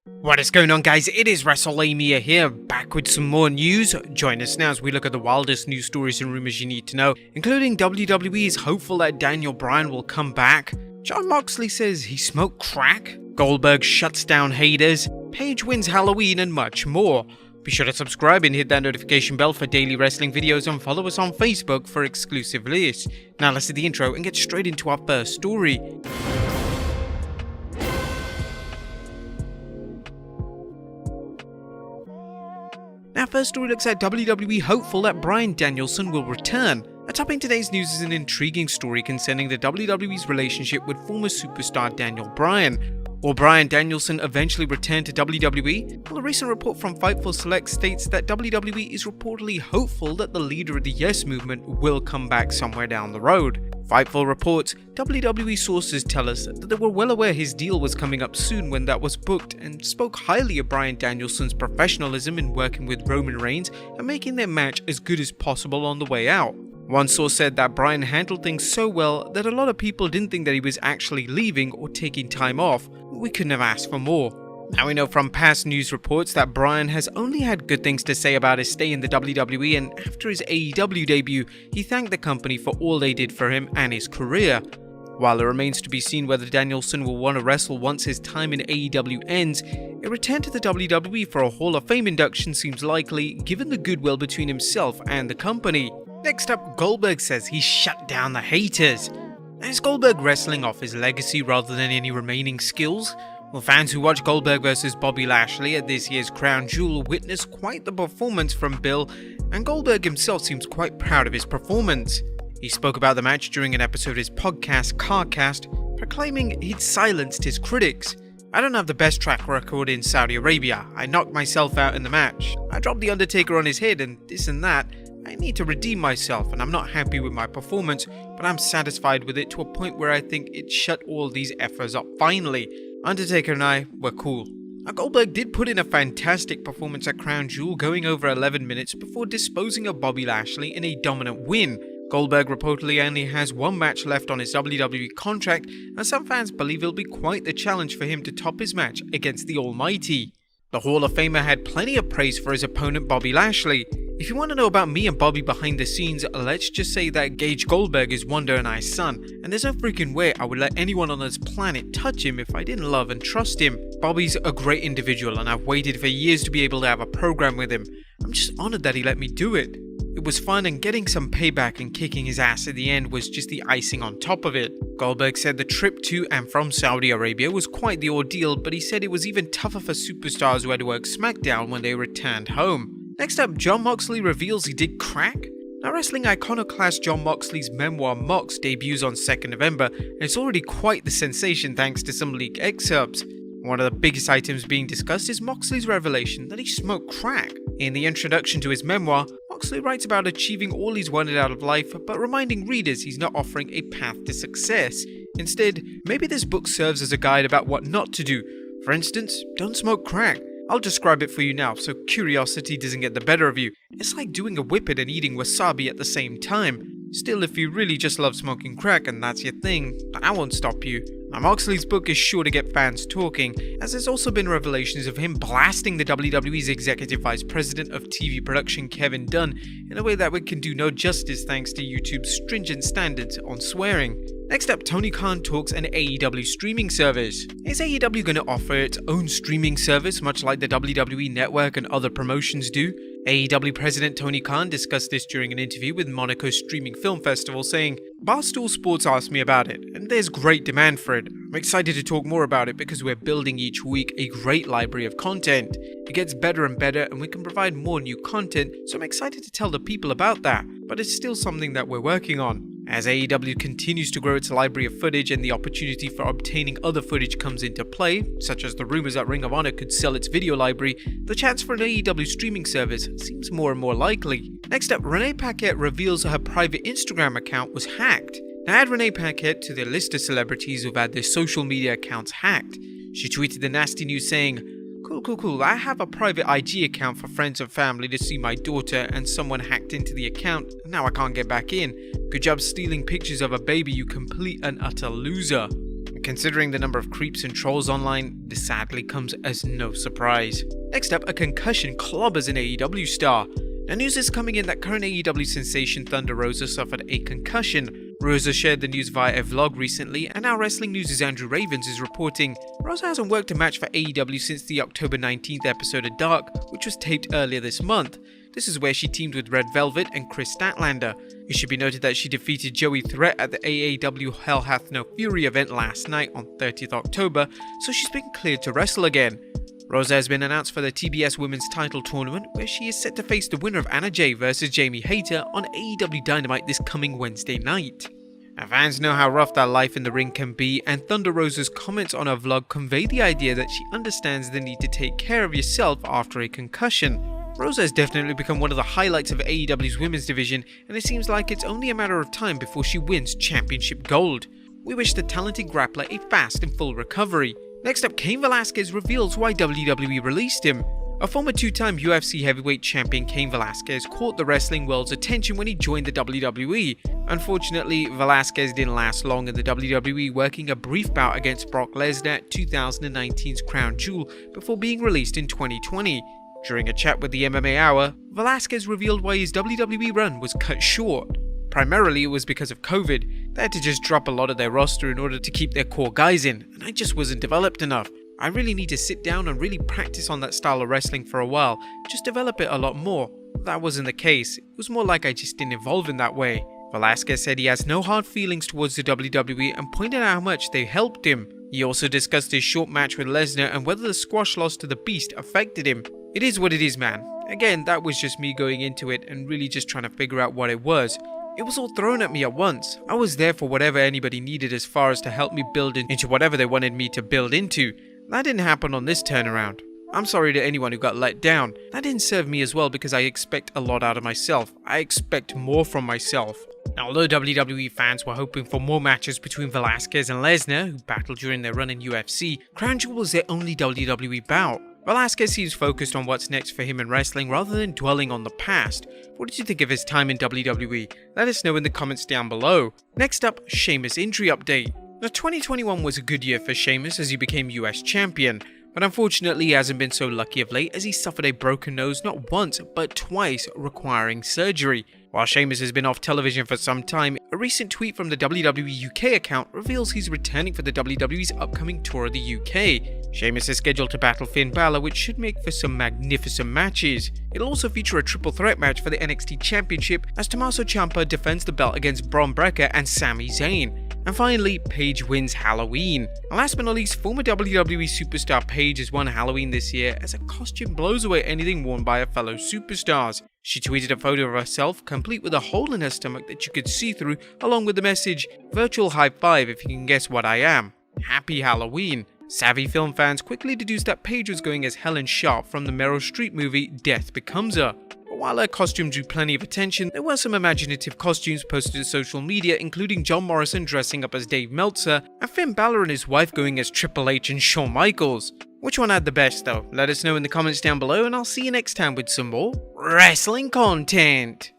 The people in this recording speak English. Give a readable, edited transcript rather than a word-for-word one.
What is going on, guys? It is Wrestlelamia here, back with some more news. Join us now as we look at the wildest news stories and rumors you need to know, including WWE is hopeful that Bryan will come back, Jon Moxley says he smoked crack, Goldberg shuts down haters, Paige wins Halloween, and much more. Be sure to subscribe and hit that notification bell for daily wrestling videos, and follow us on Facebook for exclusive lists. Now let's do the intro and get straight into our first story. Our first story looks at WWE hopeful that Bryan Danielson will return. Topping today's news is an intriguing story concerning the WWE's relationship with former superstar Daniel Bryan. Will Bryan Danielson eventually return to WWE? Well, a recent report from Fightful Select states that WWE is reportedly hopeful that the leader of the Yes movement will come back somewhere down the road. Fightful reports, WWE sources tell us that they were well aware his deal was coming up soon when that was booked, and spoke highly of Bryan Danielson's professionalism in working with Roman Reigns and making their match as good as possible on the way out. One source said that Bryan handled things so well that a lot of people didn't think that he was actually leaving or taking time off. We couldn't have asked for more. Now we know from past news reports that Bryan has only had good things to say about his stay in the WWE, and after his AEW debut, he thanked the company for all they did for him and his career. While it remains to be seen whether Danielson will want to wrestle once his time in AEW ends, a return to the WWE for a Hall of Fame induction seems likely given the goodwill between himself and the company. Next up, Goldberg says he shut down the haters. Is Goldberg wrestling off his legacy rather than any remaining skills? Well, fans who watched Goldberg vs Bobby Lashley at this year's Crown Jewel witnessed quite the performance from Bill, and Goldberg himself seems quite proud of his performance. He spoke about the match during an episode of his podcast, CarCast, proclaiming he'd silenced his critics. "I don't have the best track record in Saudi Arabia. I knocked myself out in the match. I dropped the Undertaker on his head and this and that. I need to redeem myself, and I'm not happy with my performance, but I'm satisfied with it to a point where I think it shut all these effers up finally. Undertaker and I were cool." Now, Goldberg did put in a fantastic performance at Crown Jewel, going over 11 minutes before disposing of Bobby Lashley in a dominant win. Goldberg reportedly only has one match left on his WWE contract, and some fans believe it'll be quite the challenge for him to top his match against the Almighty. The Hall of Famer had plenty of praise for his opponent Bobby Lashley. If you want to know about me and Bobby behind the scenes, let's just say that Gage Goldberg is Wonder and I's son, and there's no freaking way I would let anyone on this planet touch him if I didn't love and trust him. Bobby's a great individual, and I've waited for years to be able to have a program with him. I'm just honored that he let me do it. It was fun, and getting some payback and kicking his ass at the end was just the icing on top of it. Goldberg said the trip to and from Saudi Arabia was quite the ordeal, but he said it was even tougher for superstars who had to work SmackDown when they returned home. Next up, Jon Moxley reveals he did crack. Now, wrestling iconoclast Jon Moxley's memoir Mox debuts on 2nd November, and it's already quite the sensation thanks to some leaked excerpts. One of the biggest items being discussed is Moxley's revelation that he smoked crack. In the introduction to his memoir, Moxley writes about achieving all he's wanted out of life, but reminding readers he's not offering a path to success. Instead, maybe this book serves as a guide about what not to do. For instance, don't smoke crack. I'll describe it for you now so curiosity doesn't get the better of you. It's like doing a whippet and eating wasabi at the same time. Still, if you really just love smoking crack and that's your thing, then I won't stop you. Now, Moxley's book is sure to get fans talking, as there's also been revelations of him blasting the WWE's Executive Vice President of TV production Kevin Dunn in a way that can do no justice thanks to YouTube's stringent standards on swearing. Next up, Tony Khan talks an AEW streaming service. Is AEW going to offer its own streaming service much like the WWE Network and other promotions do? AEW President Tony Khan discussed this during an interview with Monaco's Streaming Film Festival, saying, "Barstool Sports asked me about it, and there's great demand for it. I'm excited to talk more about it because we're building each week a great library of content. It gets better and better, and we can provide more new content, so I'm excited to tell the people about that, but it's still something that we're working on." As AEW continues to grow its library of footage and the opportunity for obtaining other footage comes into play, such as the rumors that Ring of Honor could sell its video library, the chance for an AEW streaming service seems more and more likely. Next up, Renee Paquette reveals her private Instagram account was hacked. Now, add Renee Paquette to the list of celebrities who've had their social media accounts hacked. She tweeted the nasty news saying, Cool. I have a private IG account for friends and family to see my daughter, and someone hacked into the account. Now I can't get back in. Good job stealing pictures of a baby, you complete and utter loser." and considering the number of creeps and trolls online, this sadly comes as no surprise. Next up, a Concussion Clobbers an AEW star. Now, news is coming in that current AEW sensation Thunder Rosa suffered a concussion. Rosa shared the news via a vlog recently, and now Wrestling News' Andrew Ravens is reporting Rosa hasn't worked a match for AEW since the October 19th episode of Dark, which was taped earlier this month. This is where she teamed with Red Velvet and Chris Statlander. It should be noted that she defeated Joey Threat at the AEW Hell Hath No Fury event last night on 30th October, so she's been cleared to wrestle again. Rosa has been announced for the TBS Women's Title Tournament, where she is set to face the winner of Anna Jay vs Jamie Hayter on AEW Dynamite this coming Wednesday night. Now, fans know how rough that life in the ring can be, and Thunder Rosa's comments on her vlog convey the idea that she understands the need to take care of yourself after a concussion. Rosa has definitely become one of the highlights of AEW's women's division, and it seems like it's only a matter of time before she wins championship gold. We wish the talented grappler a fast and full recovery. Next up, Cain Velasquez reveals why WWE released him. A former two-time UFC heavyweight champion, Cain Velasquez, caught the wrestling world's attention when he joined the WWE. Unfortunately, Velasquez didn't last long in the WWE, working a brief bout against Brock Lesnar at 2019's Crown Jewel before being released in 2020. During a chat with the MMA Hour, Velasquez revealed why his WWE run was cut short. Primarily, it was because of COVID. They had to just drop a lot of their roster in order to keep their core guys in, and I just wasn't developed enough. I really need to sit down and really practice on that style of wrestling for a while, just develop it a lot more. That wasn't the case. It was more like I just didn't evolve in that way. Velasquez said he has no hard feelings towards the WWE and pointed out how much they helped him. He also discussed his short match with Lesnar and whether the squash loss to the Beast affected him. It is what it is, man. Again, that was just me going into it and really just trying to figure out what it was. It was all thrown at me at once. I was there for whatever anybody needed as far as to help me build into whatever they wanted me to build into. That didn't happen on this turnaround. I'm sorry to anyone who got let down. That didn't serve me as well because I expect a lot out of myself. I expect more from myself. Now, although WWE fans were hoping for more matches between Velasquez and Lesnar, who battled during their run in UFC, Crown Jewel was their only WWE bout. Velasquez seems focused on what's next for him in wrestling rather than dwelling on the past. What did you think of his time in WWE? Let us know in the comments down below. Next up, Sheamus injury update. Now, 2021 was a good year for Sheamus as he became US champion, but unfortunately he hasn't been so lucky of late as he suffered a broken nose not once but twice, requiring surgery. While Sheamus has been off television for some time, a recent tweet from the WWE UK account reveals he's returning for the WWE's upcoming tour of the UK. Sheamus is scheduled to battle Finn Balor, which should make for some magnificent matches. It'll also feature a triple threat match for the NXT Championship as Tommaso Ciampa defends the belt against Braun Breaker and Sami Zayn. And finally, Paige wins Halloween. And last but not least, former WWE superstar Paige has won Halloween this year as her costume blows away anything worn by her fellow superstars. She tweeted a photo of herself, complete with a hole in her stomach that you could see through, along with the message, "Virtual high five if you can guess what I am. Happy Halloween." Savvy film fans quickly deduced that Paige was going as Helen Sharp from the Meryl Streep movie Death Becomes Her. But while her costume drew plenty of attention, there were some imaginative costumes posted to social media, including John Morrison dressing up as Dave Meltzer, and Finn Balor and his wife going as Triple H and Shawn Michaels. Which one had the best though? Let us know in the comments down below, and I'll see you next time with some more wrestling content.